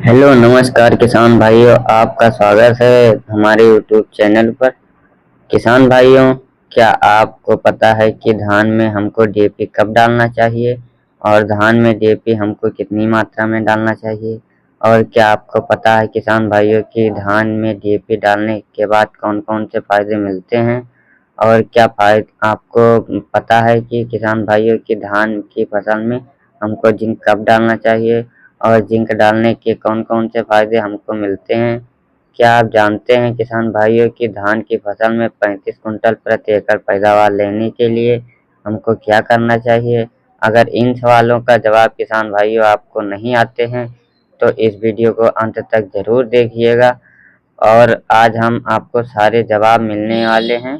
Hello नमस्कार किसान भाइयों, आपका स्वागत है हमारे यूट्यूब चैनल पर। किसान भाइयों, क्या आपको पता है कि धान में हमको डीएपी कब डालना चाहिए और धान में डीएपी हमको कितनी मात्रा में डालना चाहिए? और क्या आपको पता है किसान भाइयों कि धान में डीएपी डालने के बाद कौन कौन से फायदे मिलते हैं? और क्या फायदे आपको पता है कि किसान भाइयों की धान की फसल में हमको जिंक कब डालना चाहिए और जिंक डालने के कौन कौन से फायदे हमको मिलते हैं? क्या आप जानते हैं किसान भाइयों कि धान की फसल में 35 कुंटल प्रति एकड़ पैदावार लेने के लिए हमको क्या करना चाहिए? अगर इन सवालों का जवाब किसान भाइयों आपको नहीं आते हैं तो इस वीडियो को अंत तक जरूर देखिएगा और आज हम आपको सारे जवाब मिलने वाले हैं।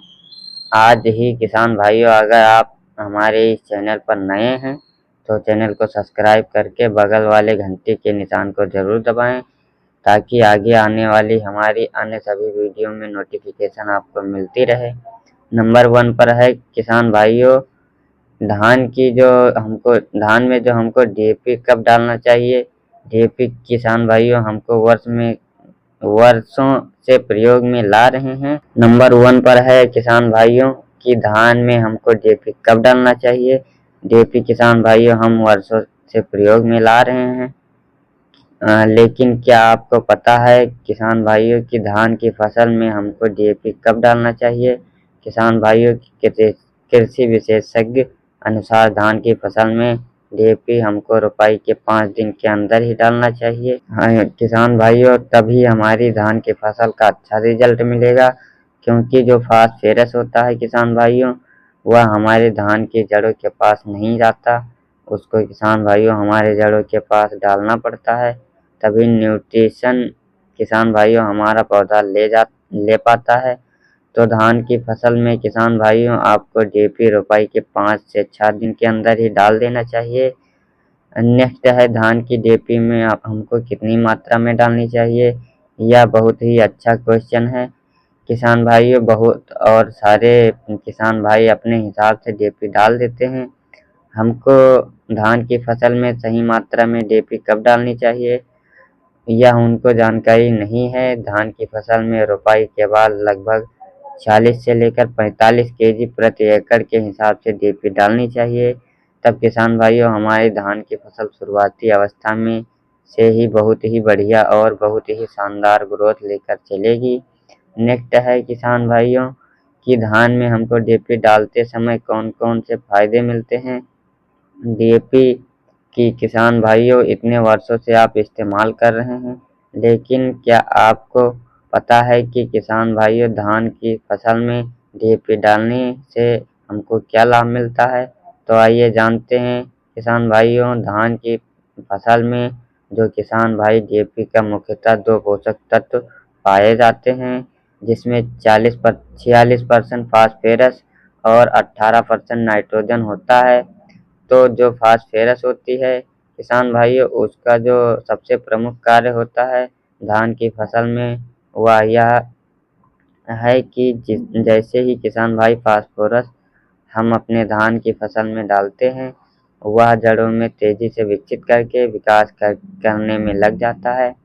आज ही किसान भाइयों, अगर आप हमारे इस चैनल पर नए हैं तो चैनल को सब्सक्राइब करके बगल वाले घंटी के निशान को जरूर दबाएं ताकि आगे आने वाली हमारी अन्य सभी वीडियो में नोटिफिकेशन आपको मिलती रहे। नंबर 1 पर है किसान भाइयों, धान में जो हमको डीएपी कब डालना चाहिए। डीएपी किसान भाइयों हमको वर्षों से प्रयोग में ला रहे हैं। नंबर 1 पर है किसान भाइयों कि धान में हमको डीएपी कब डालना चाहिए। डीएपी किसान भाइयों हम वर्षों से प्रयोग में ला रहे हैं। लेकिन क्या आपको पता है किसान भाइयों कि धान की फसल में हमको डीएपी कब डालना चाहिए? किसान भाइयों, कृषि विशेषज्ञ अनुसार धान की फसल में डीएपी हमको रोपाई के 5 दिन के अंदर ही डालना चाहिए। हाँ किसान भाइयों, तभी हमारी धान की फसल का अच्छा रिजल्ट मिलेगा, क्योंकि जो फास्फोरस होता है किसान भाइयों, वह हमारे धान की जड़ों के पास नहीं जाता। उसको किसान भाइयों हमारे जड़ों के पास डालना पड़ता है, तभी न्यूट्रिशन किसान भाइयों हमारा पौधा ले पाता है। तो धान की फसल में किसान भाइयों आपको डीएपी रोपाई के 5 से 6 दिन के अंदर ही डाल देना चाहिए। नेक्स्ट है धान की डीएपी में हमको कितनी मात्रा में डालनी चाहिए। यह बहुत ही अच्छा क्वेश्चन है किसान भाइयों। बहुत और सारे किसान भाई अपने हिसाब से डीएपी डाल देते हैं। हमको धान की फसल में सही मात्रा में डीएपी कब डालनी चाहिए, यह उनको जानकारी नहीं है। धान की फसल में रोपाई के बाद लगभग 40 से लेकर 45 केजी प्रति एकड़ के हिसाब से डीएपी डालनी चाहिए। तब किसान भाइयों हमारी धान की फसल शुरुआती अवस्था में से ही बहुत ही बढ़िया और बहुत ही शानदार ग्रोथ लेकर चलेगी। नेक्स्ट है किसान भाइयों कि धान में हमको डीएपी डालते समय कौन कौन से फायदे मिलते हैं। डीएपी कि किसान भाइयों इतने वर्षों से आप इस्तेमाल कर रहे हैं, लेकिन क्या आपको पता है कि किसान भाइयों धान की फसल में डीएपी डालने से हमको क्या लाभ मिलता है? तो आइए जानते हैं किसान भाइयों। धान की फसल में जो किसान भाई डीएपी का मुख्यतः 2 पोषक तत्व पाए जाते हैं, जिसमें 46% फास्फोरस और 18% नाइट्रोजन होता है। तो जो फास्फोरस होती है किसान भाइयों, उसका जो सबसे प्रमुख कार्य होता है धान की फसल में, वह यह है कि जैसे ही किसान भाई फास्फोरस हम अपने धान की फसल में डालते हैं, वह जड़ों में तेजी से विकसित करके करने में लग जाता है।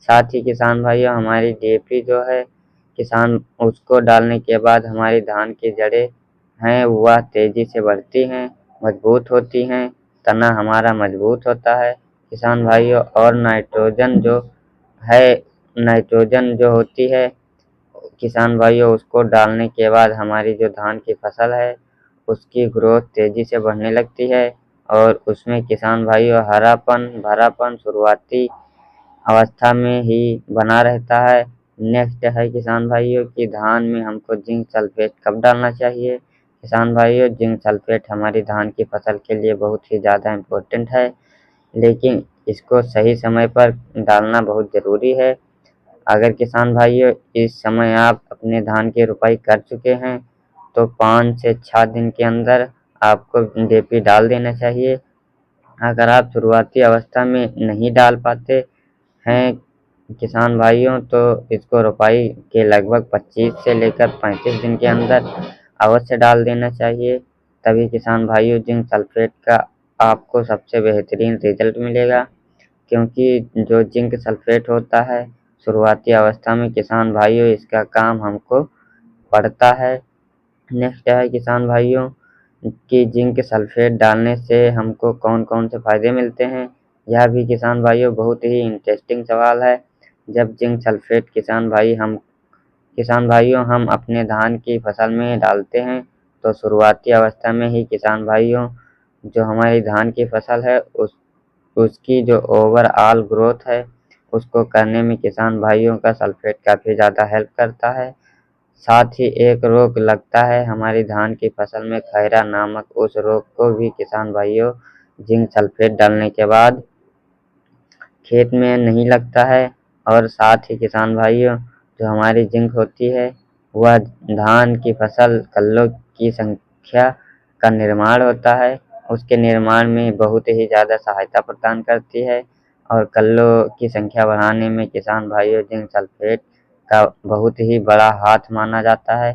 साथ ही किसान भाइयों हमारी डीएपी जो है किसान उसको डालने के बाद हमारी धान की जड़ें हैं वह तेजी से बढ़ती हैं, मजबूत होती हैं, तना हमारा मजबूत होता है किसान भाइयों। और नाइट्रोजन जो होती है किसान भाइयों, उसको डालने के बाद हमारी जो धान की फसल है उसकी ग्रोथ तेजी से बढ़ने लगती है और उसमें किसान भाइयों भरापन शुरुआती अवस्था में ही बना रहता है। नेक्स्ट है किसान भाइयों कि धान में हमको जिंक सल्फेट कब डालना चाहिए। किसान भाइयों, जिंक सल्फेट हमारी धान की फसल के लिए बहुत ही ज़्यादा इम्पोर्टेंट है, लेकिन इसको सही समय पर डालना बहुत ज़रूरी है। अगर किसान भाइयों इस समय आप अपने धान की रोपाई कर चुके हैं तो 5 से 6 दिन के अंदर आपको डीएपी डाल देना चाहिए। अगर आप शुरुआती अवस्था में नहीं डाल पाते हैं किसान भाइयों, तो इसको रोपाई के लगभग 25 से लेकर 35 दिन के अंदर अवश्य डाल देना चाहिए। तभी किसान भाइयों जिंक सल्फेट का आपको सबसे बेहतरीन रिजल्ट मिलेगा। क्योंकि जो जिंक सल्फेट होता है शुरुआती अवस्था में किसान भाइयों इसका काम हमको पड़ता है। नेक्स्ट है किसान भाइयों कि जिंक सल्फेट डालने से हमको कौन कौन से फायदे मिलते हैं। यह भी किसान भाइयों बहुत ही इंटरेस्टिंग सवाल है। जब जिंक सल्फेट किसान भाइयों हम अपने धान की फसल में डालते हैं तो शुरुआती अवस्था में ही किसान भाइयों जो हमारी धान की फसल है उसकी जो ओवरऑल ग्रोथ है उसको करने में किसान भाइयों का सल्फेट काफ़ी ज़्यादा हेल्प करता है। साथ ही एक रोग लगता है हमारी धान की फसल में खैरा नामक, उस रोग को भी किसान भाइयों जिंक सल्फेट डालने के बाद खेत में नहीं लगता है। और साथ ही किसान भाइयों जो हमारी जिंक होती है वह धान की फसल कल्लों की संख्या का निर्माण होता है, उसके निर्माण में बहुत ही ज़्यादा सहायता प्रदान करती है। और कल्लों की संख्या बढ़ाने में किसान भाइयों जिंक सल्फेट का बहुत ही बड़ा हाथ माना जाता है।